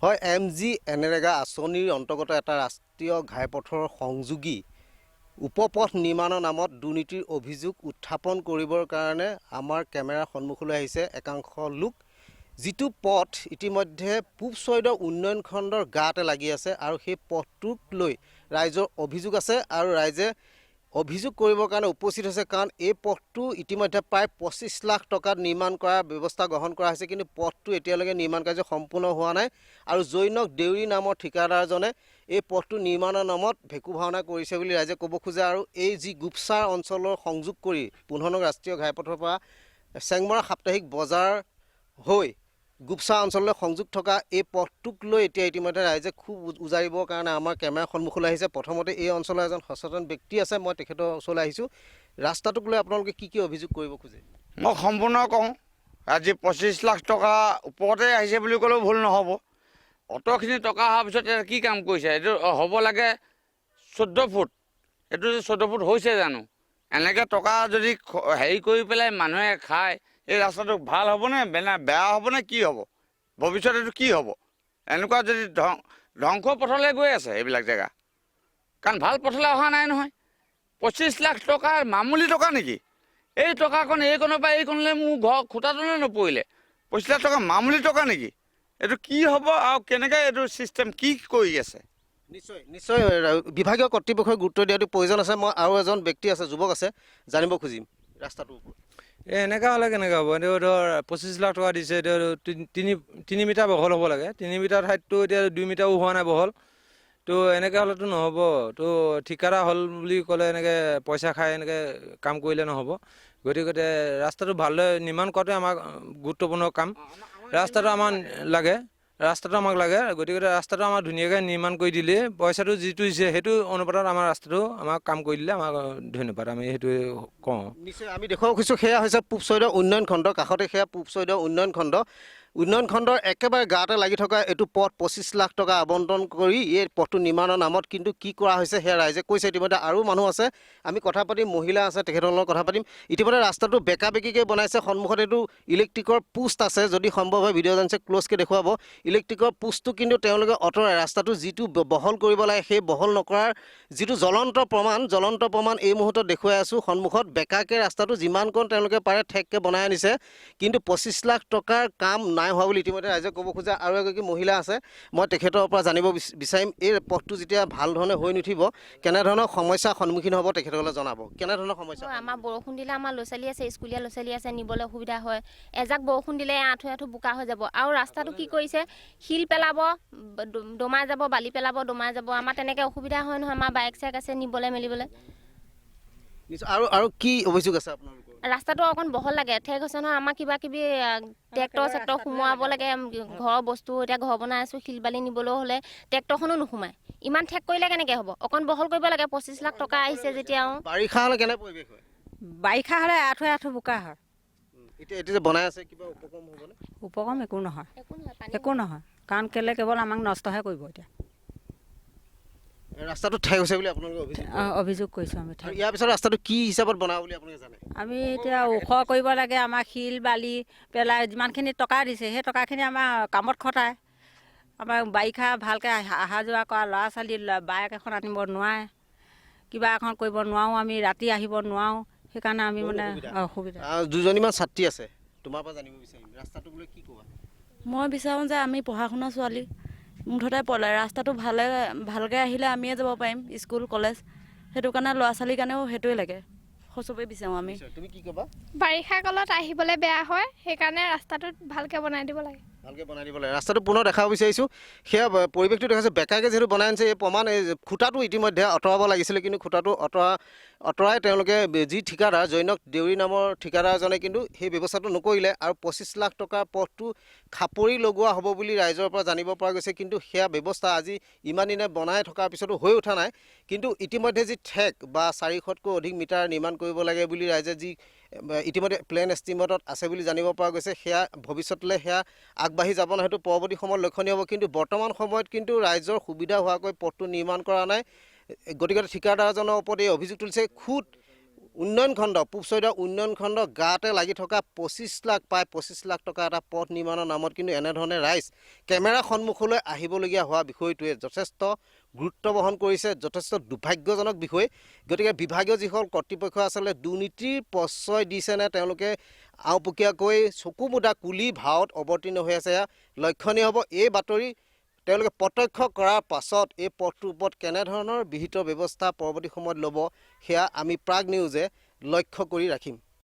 হয় MG NREGA আঁচনিৰ অন্তৰ্গত এটা ৰাষ্ট্ৰীয় ঘাইপথৰ সংযোগী উপপথ নিৰ্মাণৰ নামত দুৰ্নীতিৰ অভিযোগ উত্থাপন কৰিবৰ কাৰণে আমাৰ কেমেৰাৰ সন্মুখলৈ আহিছে একাংশ লোক যিটো পথ ইতিমধ্যে পূব ছইডৰ উন্নয়ন খণ্ডৰ গাতে লাগি আছে আৰু সেই পথটোক লৈ ৰাইজৰ অভিযোগ আছে আৰু ৰাইজে অভিযোগ কৰিবৰ কাৰণে উপস্থিত হৈছে কাৰণ এই পথটো ইতিমধ্যে প্ৰায় 25 লাখ টকাত নিৰ্মাণ কৰাৰ ব্যৱস্থা গ্ৰহণ কৰা হৈছে কিন্তু পথটো এতিয়ালৈকে নিৰ্মাণ কাৰ্য সম্পূৰ্ণ হোৱা নাই আৰু জৈনক দেউৰী নামৰ ঠিকাদাৰজনে এই পথটো নিৰ্মাণৰ নামত ভেকু ভাওনা কৰিছে বুলি ৰাইজে ক'ব খোজে আৰু এই যি গুপচাৰ অঞ্চলৰ সংযোগ কৰি 15 নং ৰাষ্ট্ৰীয় ঘাইপথৰ পৰা চেংমৰা সাপ্তাহিক বজাৰ হৈ গুপচা অঞ্চললৈ সংযোগ থকা এই পথটোক লৈ এতিয়া ইতিমধ্যে ৰাইজে খুব উজাৰিবৰ কাৰণে আমাৰ কেমেৰাৰ সন্মুখলৈ আহিছে প্ৰথমতে এই অঞ্চলৰ এজন সচেতন ব্যক্তি আছে মই তেখেতৰ ওচৰলৈ আহিছোঁ ৰাস্তাটোক লৈ আপোনালোকে কি অভিযোগ কৰিব খোজে মই সম্পূৰ্ণ কওঁ আজি 25 লাখ টকা ওপৰতে আহিছে বুলি ক'লেও ভুল নহ'ব অতখিনি টকা অহাৰ পিছত কি কাম কৰিছে এইটো হ'ব লাগে 14 ফুট এইটো 14 ফুট হৈছে জানো এনেকৈ টকা যদি হেৰি কৰি পেলাই মানুহে খায় এই ৰাস্তাটো ভাল হ'বনে বেয়া হ'বনে কি হ'ব ভৱিষ্যতে এইটো কি হ'ব এনেকুৱা যদি ধ্বংস পথলৈ গৈ আছে এইবিলাক জেগা কাৰণ ভাল পথলৈ অহা নাই নহয় 25 লাখ টকাৰ মামুলি টকা নেকি এই টকাকণ এইকণৰ পৰা এইকণলৈ মোৰ ঘৰ খুটাটোলৈ নপৰিলে 25 লাখ টকা মামুলি টকা নেকি এইটো কি হ'ব আৰু কেনেকৈ এইটো চিষ্টেম কি কৰি আছে নিশ্চয় বিভাগীয় কৰ্তৃপক্ষই গুৰুত্ব দিয়াটো প্ৰয়োজন আছে মই আৰু এজন ব্যক্তি আছে যুৱক আছে জানিব খুজিম ৰাস্তাটোৰ ওপৰত এনেকুৱা হ'লে কেনেকৈ হ'ব এইটো ধৰ 25 লাখ টকা দিছে এতিয়া 3 মিটাৰ বহল হ'ব লাগে 3 মিটাৰ ঠাইতটো এতিয়া 2 মিটাৰো হোৱা নাই বহল তো এনেকৈ হ'লেতো নহ'ব তো ঠিকাদাৰ হ'ল বুলি ক'লে এনেকৈ পইচা খাই এনেকৈ কাম কৰিলে নহ'ব গতিকে ৰাস্তাটো ভালদৰে নিৰ্মাণ কৰাটোৱে আমাৰ গুৰুত্বপূৰ্ণ কাম ৰাস্তাটো আমাক লাগে গতিকে ৰাস্তাটো আমাৰ ধুনীয়াকৈ নিৰ্মাণ কৰি দিলে পইচাটো যিটো দিছে সেইটো অনুপাতত আমাৰ ৰাস্তাটো আমাক কাম কৰি দিলে আমাক ধন্যবাদ আমি সেইটোৱে কওঁ নিশ্চয় আমি দেখুৱাব খুজিছোঁ সেয়া হৈছে পূব ছইডৰ উন্নয়ন খণ্ড কাষতে সেয়া পূব ছইডৰ উন্নয়ন খণ্ডৰ একেবাৰে গাতে লাগি থকা এইটো পথ 25 লাখ টকা আবণ্টন কৰি এই পথটো নিৰ্মাণৰ নামত কিন্তু কি কৰা হৈছে সেয়া ৰাইজে কৈছে ইতিমধ্যে আৰু মানুহ আছে আমি কথা পাতিম মহিলা আছে তেখেতৰ লগত কথা পাতিম ইতিমধ্যে ৰাস্তাটো বেকা বেকিকৈ বনাইছে সন্মুখত এইটো ইলেক্ট্ৰিকৰ পোষ্ট আছে যদি সম্ভৱ হয় ভিডিঅ' জানিছে ক্ল'জকৈ দেখুৱাব ইলেক্ট্ৰিকৰ পোষ্টটো কিন্তু তেওঁলোকে অঁতৰাই ৰাস্তাটো যিটো বহল কৰিব লাগে সেই বহল নকৰাৰ যিটো জ্বলন্ত প্ৰমাণ এই মুহূৰ্তত দেখুৱাই আছোঁ সন্মুখত বেকাকৈ ৰাস্তাটো যিমানকণ তেওঁলোকে পাৰে ঠেককৈ বনাই আনিছে কিন্তু 25 লাখ টকাৰ কাম নাই হোৱা বুলি ইতিমধ্যে ৰাইজে ক'ব খোজে আৰু এগৰাকী মহিলা আছে মই তেখেতৰ পৰা জানিব বিচাৰিম এই পথটো যেতিয়া ভাল ধৰণে হৈ নুঠিব কেনেধৰণৰ সমস্যাৰ সন্মুখীন হ'ব তেখেতসকলে জনাব কেনেধৰণৰ সমস্যা আমাৰ বৰষুণ দিলে আমাৰ ল'ৰা ছোৱালী আছে স্কুলীয়া ল'ৰা ছোৱালী আছে নিবলৈ অসুবিধা হয় এজাক বৰষুণ দিলে আঁঠু বোকা হৈ যাব আৰু ৰাস্তাটো কি কৰিছে শিল পেলাব দমাই যাব বালি পেলাব দমাই যাব আমাৰ তেনেকৈ অসুবিধা হয় নহয় আমাৰ বাইক চাইক আছে নিবলৈ মেলিবলৈ আৰু কি অভিযোগ আছে আপোনালোকৰ ৰাস্তাটো অকণ বহল লাগে ঠেক হৈছে নহয় আমাৰ কিবা কিবি ট্ৰেক্টৰ সোমোৱাব লাগে ঘৰৰ বস্তু এতিয়া ঘৰ বনাই আছোঁ শিল বালি নিবলৈও হ'লে ট্ৰেক্টৰখনো নোসোমায় ইমান ঠেক কৰিলে কেনেকৈ হ'ব অকণ বহল কৰিব লাগে 25 লাখ টকা আহিছে যেতিয়া বাৰিষা হ'লে কেনে পৰিৱেশ হয় বাৰিষা হ'লে আঁঠু বোকা হয় এতিয়া যে বনাই আছে কিবা উপক্ৰম হ'বনে উপক্ৰম একো নহয় কাৰণ কেলে কেৱল আমাক নষ্টহে কৰিব এতিয়া ৰাস্তাটো ঠেক হৈছে বুলি আপোনালোকে অভিযোগ কৰিছোঁ আমি ইয়াৰ পিছত ৰাস্তাটো কি হিচাপত বনাব বুলি আপোনালোকে জানে আমি এতিয়া ওখ কৰিব লাগে আমাৰ শিল বালি পেলাই যিমানখিনি টকা দিছে সেই টকাখিনি আমাৰ কামত খটায় আমাৰ বাৰিষা ভালকৈ অহা যোৱা কৰা ল'ৰা ছোৱালী বাইক এখন আনিব নোৱাৰে কিবা এখন কৰিব নোৱাৰোঁ আমি ৰাতি আহিব নোৱাৰোঁ সেইকাৰণে আমি মানে অসুবিধা দুজনীমান ছাত্ৰী আছে তোমাৰ পৰা জানিব বিচাৰিম ৰাস্তাটোক লৈ কি ক'বা মই বিচাৰোঁ যে আমি পঢ়া শুনা ছোৱালী মুঠতে ৰাস্তাটো ভালকৈ আহিলে আমিয়ে যাব পাৰিম স্কুল কলেজ সেইটো কাৰণে ল'ৰা ছোৱালীৰ কাৰণেও সেইটোৱে লাগে সচবেই বিচাৰোঁ আমি তুমি কি ক'বা বাৰিষা কালত আহিবলৈ বেয়া হয় সেইকাৰণে ৰাস্তাটো ভালকৈ বনাই দিব লাগে ৰাস্তাটো পুনৰ দেখাব বিচাৰিছোঁ সেয়া পৰিৱেশটো দেখাইছে বেকাকৈ যিহেতু বনাই আনিছে এই প্ৰমাণ এই খুঁটাটো ইতিমধ্যে আঁতৰাব লাগিছিলে কিন্তু খুঁটাটো আঁতৰাই তেওঁলোকে যি ঠিকাদাৰ জৈনক দেউৰী নামৰ ঠিকাদাৰজনে কিন্তু সেই ব্যৱস্থাটো নকৰিলে আৰু 25 লাখ টকাৰ পথটো খাপৰি লগোৱা হ'ব বুলি ৰাইজৰ পৰা জানিব পৰা গৈছে কিন্তু সেয়া ব্যৱস্থা আজি ইমান দিনে বনাই থকাৰ পিছতো হৈ উঠা নাই কিন্তু ইতিমধ্যে যি ঠেক বা 400তকৈ অধিক মিটাৰ নিৰ্মাণ কৰিব লাগে বুলি ৰাইজে যি ইতিমধ্যে প্লেন এষ্টিমেটত আছে বুলি জানিব পৰা গৈছে সেয়া ভৱিষ্যতলৈ সেয়া আগবাঢ়ি যাব নহয় সেইটো পৰৱৰ্তী সময়ত লক্ষণীয় হ'ব কিন্তু বৰ্তমান সময়ত কিন্তু ৰাইজৰ সুবিধা হোৱাকৈ পথটো নিৰ্মাণ কৰা নাই গতিকে ঠিকাদাৰজনৰ ওপৰত এই অভিযোগ তুলিছে খুদ উন্নয়ন খণ্ড পূব ছইদা উন্নয়ন খণ্ড গাতে লাগি থকা 25 লাখ প্ৰায় 25 লাখ টকা এটা পথ নিৰ্মাণৰ নামত কিন্তু এনেধৰণে ৰাইজ কেমেৰা সন্মুখলৈ আহিবলগীয়া হোৱা বিষয়টোৱে যথেষ্ট গুৰুত্ব বহন কৰিছে, যথেষ্ট দুৰ্ভাগ্যজনক বিষয়। গতিকে বিভাগীয় যিসকল কৰ্তৃপক্ষ আচলতে দুৰ্নীতিৰ প্ৰশ্ৰয় দিছেনে তেওঁলোকে আওপকীয়াকৈ চকু মুদা কুলি ভাৱত অৱতীৰ্ণ হৈ আছে, লক্ষণীয় হ'ব। এই বাতৰি তেওঁলোকে প্ৰত্যক্ষ কৰাৰ পাছত এই পথটোৰ ওপৰত কেনেধৰণৰ বিহিত ব্যৱস্থা পৰৱৰ্তী সময়ত ল'ব সেয়া আমি প্ৰাগ নিউজে লক্ষ্য কৰি ৰাখিম।